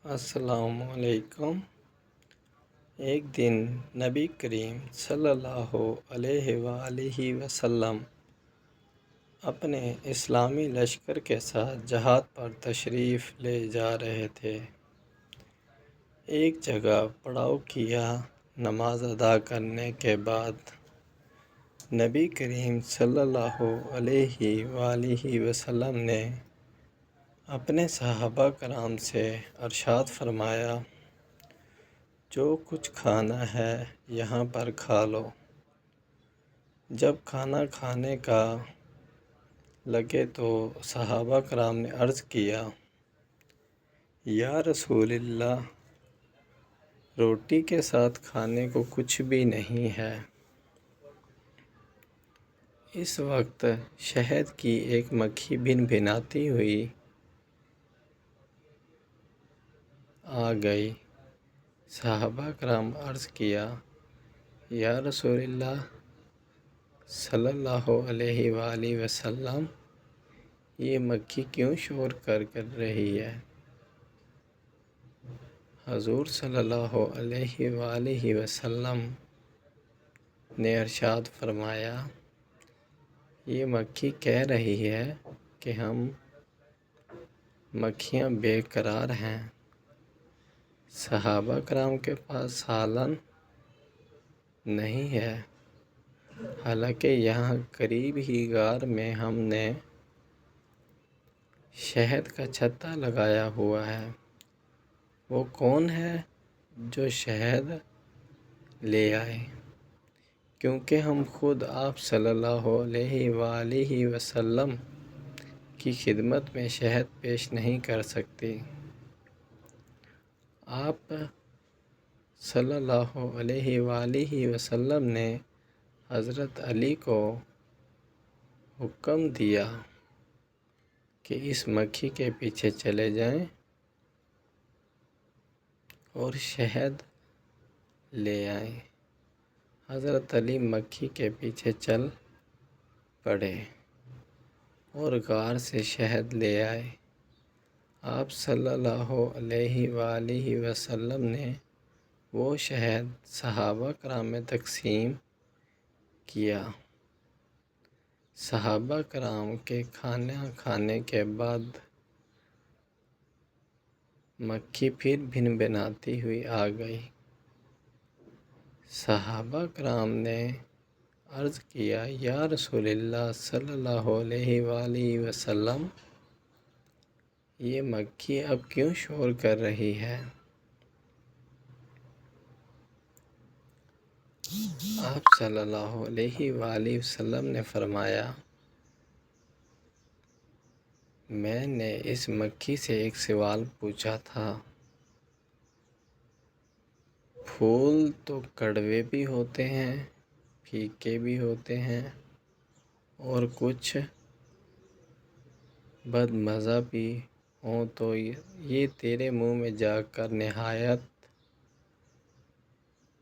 السلام علیکم۔ ایک دن نبی کریم صلی اللہ علیہ وآلہ وسلم اپنے اسلامی لشکر کے ساتھ جہاد پر تشریف لے جا رہے تھے۔ ایک جگہ پڑاؤ کیا۔ نماز ادا کرنے کے بعد نبی کریم صلی اللہ علیہ وآلہ وسلم نے اپنے صحابہ کرام سے ارشاد فرمایا، جو کچھ کھانا ہے یہاں پر کھا لو۔ جب کھانا کھانے کا لگے تو صحابہ کرام نے عرض کیا، یا رسول اللہ، روٹی کے ساتھ کھانے کو کچھ بھی نہیں ہے۔ اس وقت شہد کی ایک مکھی بن بھناتی ہوئی آ گئی۔ صحابہ کرام عرض کیا، یا رسول اللہ صلی اللہ علیہ وآلہ وسلم، یہ مکھی کیوں شور کر رہی ہے؟ حضور صلی اللہ علیہ وآلہ وسلم نے ارشاد فرمایا، یہ مکھی کہہ رہی ہے کہ ہم مکھیاں بے قرار ہیں۔ صحابہ کرام کے پاس سالن نہیں ہے، حالانکہ یہاں قریب ہی غار میں ہم نے شہد کا چھتا لگایا ہوا ہے۔ وہ کون ہے جو شہد لے آئے؟ کیونکہ ہم خود آپ صلی اللہ علیہ وآلہ وسلم کی خدمت میں شہد پیش نہیں کر سکتے۔ آپ صلی اللہ علیہ وآلہ وسلم نے حضرت علی کو حکم دیا کہ اس مکھی کے پیچھے چلے جائیں اور شہد لے آئیں۔ حضرت علی مکھی کے پیچھے چل پڑے اور غار سے شہد لے آئے۔ آپ صلی اللہ علیہ وآلہ وسلم نے وہ شہد صحابہ کرام میں تقسیم کیا۔ صحابہ کرام کے کھانا کھانے کے بعد مکھی پھر بھن بھناتی ہوئی آ گئی۔ صحابہ کرام نے عرض کیا، یا رسول اللہ صلی اللہ علیہ وآلہ وسلم، یہ مکھی اب کیوں شور کر رہی ہے؟ آپ صلی اللہ علیہ وآلہ وسلم نے فرمایا، میں نے اس مکھی سے ایک سوال پوچھا تھا، پھول تو کڑوے بھی ہوتے ہیں، پھیکے بھی ہوتے ہیں اور کچھ بد مزہ بھی ہوں، تو یہ تیرے منہ میں جا کر نہایت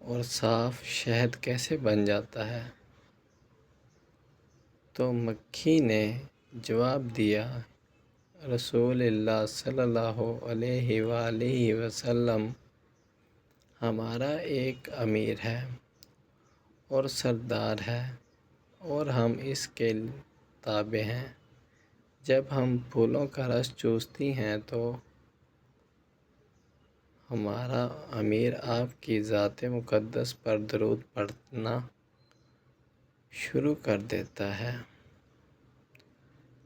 اور صاف شہد کیسے بن جاتا ہے؟ تو مکھی نے جواب دیا، رسول اللہ صلی اللہ علیہ وآلہ وسلم، ہمارا ایک امیر ہے اور سردار ہے اور ہم اس کے تابع ہیں۔ جب ہم پھولوں کا رس چوستی ہیں تو ہمارا امیر آپ کی ذات مقدس پر درود پڑھنا شروع کر دیتا ہے۔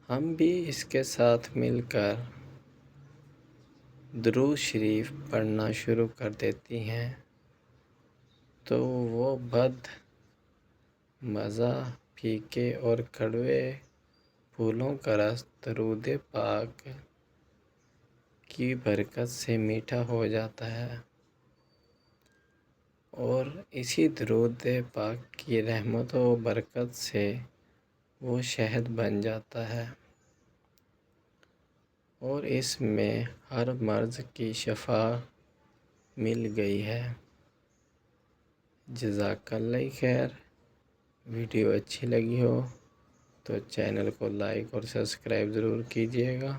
ہم بھی اس کے ساتھ مل کر درود شریف پڑھنا شروع کر دیتی ہیں، تو وہ بد مزہ پھیکے اور کڑوے پھولوں کا رس درود پاک کی برکت سے میٹھا ہو جاتا ہے اور اسی درود پاک کی رحمت و برکت سے وہ شہد بن جاتا ہے اور اس میں ہر مرض کی شفا مل گئی ہے۔ جزاک اللہ خیر۔ ویڈیو اچھی لگی ہو تو چینل کو لائک اور سبسکرائب ضرور کیجیے گا۔